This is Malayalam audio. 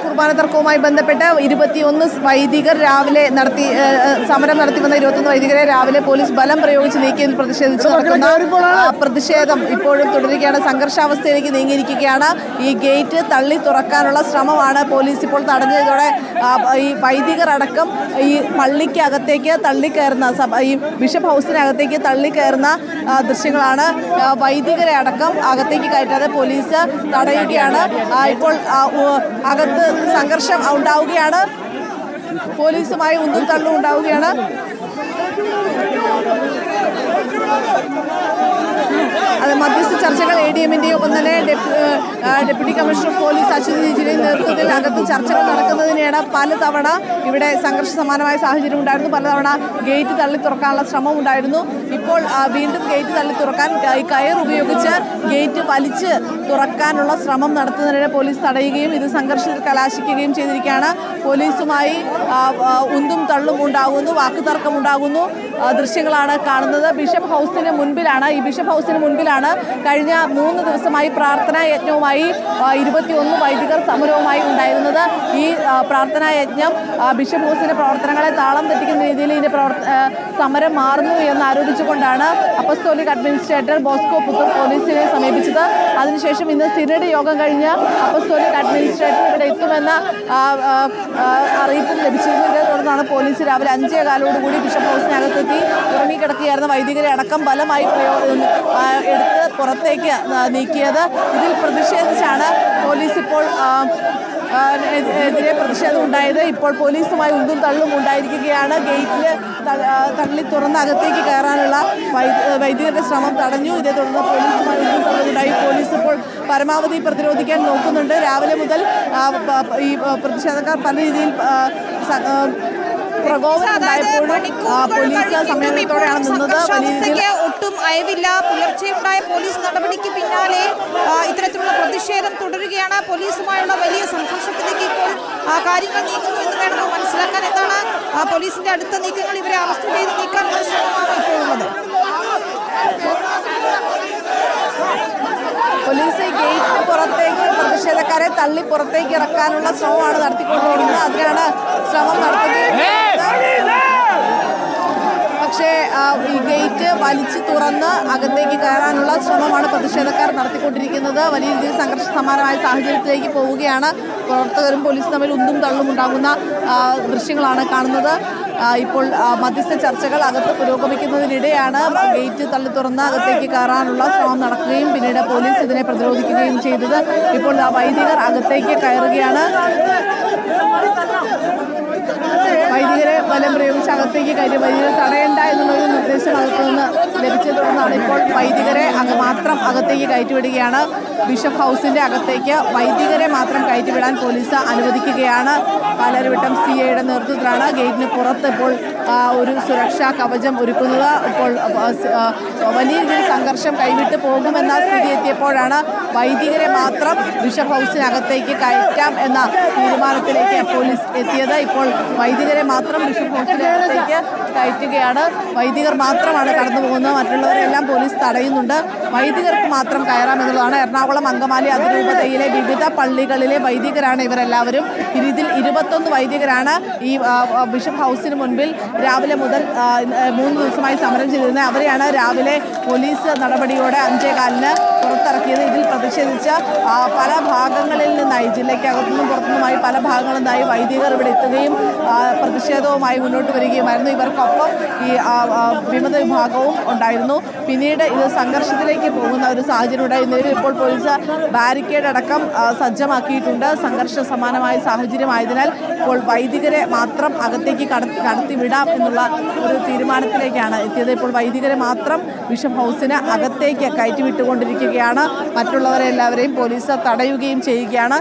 കുർബാന തർക്കവുമായി ബന്ധപ്പെട്ട് 21 വൈദികർ രാവിലെ സമരം നടത്തി വന്ന 21 വൈദികരെ രാവിലെ പോലീസ് ബലം പ്രയോഗിച്ച് നീക്കിയതിൽ പ്രതിഷേധിച്ച് നടക്കുന്ന പ്രതിഷേധം ഇപ്പോഴും തുടരുകയാണ്. സംഘർഷാവസ്ഥയിലേക്ക് നീങ്ങിയിരിക്കുകയാണ്. ഈ ഗേറ്റ് തള്ളി തുറക്കാനുള്ള ശ്രമമാണ് പോലീസ് ഇപ്പോൾ തടഞ്ഞതോടെ ഈ വൈദികർ അടക്കം ഈ പള്ളിക്കകത്തേക്ക് തള്ളിക്കയറുന്ന ഈ ബിഷപ്പ് ഹൗസിനകത്തേക്ക് തള്ളിക്കയറുന്ന ദൃശ്യങ്ങളാണ്. വൈദികരെ അടക്കം അകത്തേക്ക് കയറ്റാതെ പോലീസ് തടയുകയാണ്. ഇപ്പോൾ അകത്ത് സംഘർഷം ഉണ്ടാവുകയാണ്. പോലീസുമായി ഉന്തും തള്ളും ഉണ്ടാവുകയാണ്. അത് മധ്യസ്ഥ ചർച്ചകൾ ADMന്റെയും ഒപ്പം തന്നെ deputy commissioner of police Achyut ജിജിയുടെയും നേതൃത്വത്തിൽ അകത്ത് ചർച്ചകൾ നടക്കുന്നതിനിടെ പലതവണ ഇവിടെ സംഘർഷ സമാനമായ സാഹചര്യം ഉണ്ടായിരുന്നു. പലതവണ ഗേറ്റ് തള്ളി തുറക്കാനുള്ള ശ്രമം ഉണ്ടായിരുന്നു. ഇപ്പോൾ വീണ്ടും ഗേറ്റ് തള്ളി തുറക്കാൻ കയർ ഉപയോഗിച്ച് ഗേറ്റ് വലിച്ച് തുറക്കാനുള്ള ശ്രമം നടത്തുന്നതിനിടെ പോലീസ് തടയുകയും ഇത് സംഘർഷത്തിൽ കലാശിക്കുകയും ചെയ്തിരിക്കുകയാണ്. പോലീസുമായി ഉന്തും തള്ളും ഉണ്ടാകുന്നു, വാക്കുതർക്കം ഉണ്ടാകുന്നു ദൃശ്യങ്ങളാണ് കാണുന്നത്. ബിഷപ്പ് ഹൗസിന് മുൻപിലാണ് കഴിഞ്ഞ 3 ദിവസമായി പ്രാർത്ഥനാ യജ്ഞവുമായി 21 വൈദികർ സമരവുമായി ഉണ്ടായിരുന്നത്. ഈ പ്രാർത്ഥനാ യജ്ഞം ബിഷപ്പ് ഹൗസിന്റെ പ്രവർത്തനങ്ങളെ താളം തെറ്റിക്കുന്ന രീതിയിൽ ഇതിന്റെ സമരം മാറുന്നു എന്ന് ആരോപിച്ചുകൊണ്ടാണ് അപ്പസ്തോലിക് അഡ്മിനിസ്ട്രേറ്റർ ബോസ്കോ പുത്തൂർ പോലീസിനെ സമീപിച്ചത്. അതിനുശേഷം ഇന്ന് സിനഡ് യോഗം കഴിഞ്ഞ് അപ്പസ്തോലിക് അഡ്മിനിസ്ട്രേറ്റർ ഇവിടെ എത്തുമെന്ന അറിയിപ്പും ലഭിച്ചിരുന്നു. ഇതേ തുടർന്നാണ് പോലീസ് രാവിലെ 5:15 ബിഷപ്പ് ഹൗസിനകത്തെത്തി ഉറങ്ങിക്കിടക്കുകയായിരുന്ന വൈദികരെ അടക്കം ബലമായി എടുത്ത് പുറത്തേക്ക് നീക്കിയത്. ഇതിൽ പ്രതിഷേധിച്ചാണ് പോലീസ് ഇപ്പോൾ എതിരെ പ്രതിഷേധം ഉണ്ടായത്. ഇപ്പോൾ പോലീസുമായി ഉന്തും തള്ളും ഉണ്ടായിരിക്കുകയാണ്. ഗേറ്റിൽ തള്ളി തുറന്ന് അകത്തേക്ക് കയറാനുള്ള വൈദികരുടെ ശ്രമം തടഞ്ഞു. ഇതേ തുടർന്ന് പോലീസുമായി ഉന്തും തള്ളും ഉണ്ടായി. പോലീസ് ഇപ്പോൾ പരമാവധി പ്രതിരോധിക്കാൻ നോക്കുന്നുണ്ട്. രാവിലെ മുതൽ ഈ പ്രതിഷേധക്കാർ പല രീതിയിൽ ഒട്ടും അയവില്ല. പുലർച്ചെയുണ്ടായ പോലീസ് നടപടിക്ക് പിന്നാലെ ഇത്തരത്തിലുള്ള പ്രതിഷേധം തുടരുകയാണ്. പോലീസുമായുള്ള വലിയ സംഘർഷത്തിലേക്ക് ഇപ്പോൾ കാര്യങ്ങൾ നീങ്ങുന്നു എന്ന് വേണമെന്ന് മനസ്സിലാക്കാൻ. എന്താണ് പോലീസിന്റെ അടുത്ത നീക്കങ്ങൾ? ഇവരെ അറസ്റ്റ് ചെയ്ത് നീക്കാനുള്ള ശ്രമമാണ് ഇപ്പോഴുള്ളത്. പോലീസ് ഗേറ്റിന് പുറത്തേക്ക് പ്രതിഷേധക്കാരെ തള്ളി പുറത്തേക്ക് ഇറക്കാനുള്ള ശ്രമമാണ് നടത്തിക്കൊണ്ടിരിക്കുന്നത്. അതിനാണ് ശ്രമം നടത്തുന്നത്. പക്ഷേ ഈ ഗേറ്റ് വലിച്ചു തുറന്ന് അകത്തേക്ക് കയറാനുള്ള ശ്രമമാണ് പ്രതിഷേധക്കാർ നടത്തിക്കൊണ്ടിരിക്കുന്നത്. വലിയ രീതിയിൽ സംഘർഷ സമാനമായ സാഹചര്യത്തിലേക്ക് പോവുകയാണ്. പ്രവർത്തകരും പോലീസും തമ്മിൽ ഉന്തും തള്ളും ഉണ്ടാകുന്ന ദൃശ്യങ്ങളാണ് കാണുന്നത്. ഇപ്പോൾ മധ്യസ്ഥ ചർച്ചകൾ അകത്ത് പുരോഗമിക്കുന്നതിനിടെയാണ് ഗേറ്റ് തള്ളി തുറന്ന് അകത്തേക്ക് കയറാനുള്ള ശ്രമം നടക്കുകയും പിന്നീട് പോലീസ് ഇതിനെ പ്രതിരോധിക്കുകയും ചെയ്തത്. ഇപ്പോൾ വൈദികർ അകത്തേക്ക് കയറുകയാണ്. വൈദികരെ ബലം പ്രയോഗിച്ച് അകത്തേക്ക് കയറി വൈദികരെ തടയേണ്ട എന്നുള്ളൊരു നിർദ്ദേശം അകത്തു നിന്ന് ലഭിച്ചത് തുടർന്നാണ് ഇപ്പോൾ വൈദികരെ മാത്രം അകത്തേക്ക് കയറ്റിവിടുകയാണ്. ബിഷപ്പ് ഹൗസിന്റെ അകത്തേക്ക് വൈദികരെ മാത്രം കയറ്റിവിടാൻ പോലീസ് അനുവദിക്കുകയാണ്. പാലാരിവട്ടം CIയുടെ നേതൃത്വത്തിലാണ് ഗേറ്റിന് പുറത്ത് ഇപ്പോൾ ഒരു സുരക്ഷാ കവചം ഒരുക്കുന്നത്. ഇപ്പോൾ വലിയ രീതിയിൽ സംഘർഷം കൈവിട്ട് പോകുമെന്ന സ്ഥിതി എത്തിയപ്പോഴാണ് വൈദികരെ മാത്രം ബിഷപ്പ് ഹൗസിനകത്തേക്ക് കയറ്റാം എന്ന തീരുമാനത്തിലേക്ക് പോലീസ് എത്തിയത്. ഇപ്പോൾ വൈദികരെ മാത്രം ബിഷപ്പ് ഹൗസിനകത്തേക്ക് കയറ്റുകയാണ്. വൈദികർ മാത്രമാണ് കടന്നു പോകുന്നത്. മറ്റുള്ളവരെല്ലാം പോലീസ് തടയുന്നുണ്ട്. വൈദികർക്ക് മാത്രം കയറാമെന്നുള്ളതാണ്. എറണാകുളം അങ്കമാലി അതിരൂപതയിലെ വിവിധ പള്ളികളിലെ വൈദികരാണ് ഇവരെല്ലാവരും. ഇതിൽ 21 വൈദികരാണ് ഈ ബിഷപ്പ് ഹൗസിന് മുൻപിൽ രാവിലെ മുതൽ 3 ദിവസമായി സമരം ചെയ്തിരുന്നത്. അവരെയാണ് രാവിലെ പോലീസ് നടപടിയോടെ 5:15 പുറത്തിറക്കിയത്. ഇതിൽ പ്രതിഷേധിച്ച് പല ഭാഗങ്ങളിൽ നിന്നായി, ജില്ലയ്ക്കകത്തുനിന്നും പുറത്തുനിന്നുമായി പല ഭാഗങ്ങളിൽ നിന്നായി വൈദികർ ഇവിടെ എത്തുകയും പ്രതിഷേധവുമായി മുന്നോട്ട് വരികയുമായിരുന്നു. ഇവർക്കൊപ്പം ഈ വിമത വിഭാഗവും ഉണ്ടായിരുന്നു. പിന്നീട് ഇത് സംഘർഷത്തിലേക്ക് പോകുന്ന ഒരു സാഹചര്യം ഉണ്ടായിരുന്നതിൽ ഇപ്പോൾ പോലീസ് ബാരിക്കേഡ് അടക്കം സജ്ജമാക്കിയിട്ടുണ്ട്. സംഘർഷ സമാനമായ സാഹചര്യമായതിനാൽ ഇപ്പോൾ വൈദികരെ മാത്രം അകത്തേക്ക് കടത്തിവിടാം എന്നുള്ള ഒരു തീരുമാനത്തിലേക്കാണ് എത്തിയത്. ഇപ്പോൾ വൈദികരെ മാത്രം ബിഷപ്പ് ഹൗസിന് അകത്തേക്ക് കയറ്റിവിട്ടുകൊണ്ടിരിക്കുകയാണ്. മറ്റുള്ളവരെല്ലാവരെയും പോലീസ് തടയുകയും ചെയ്യുകയാണ്.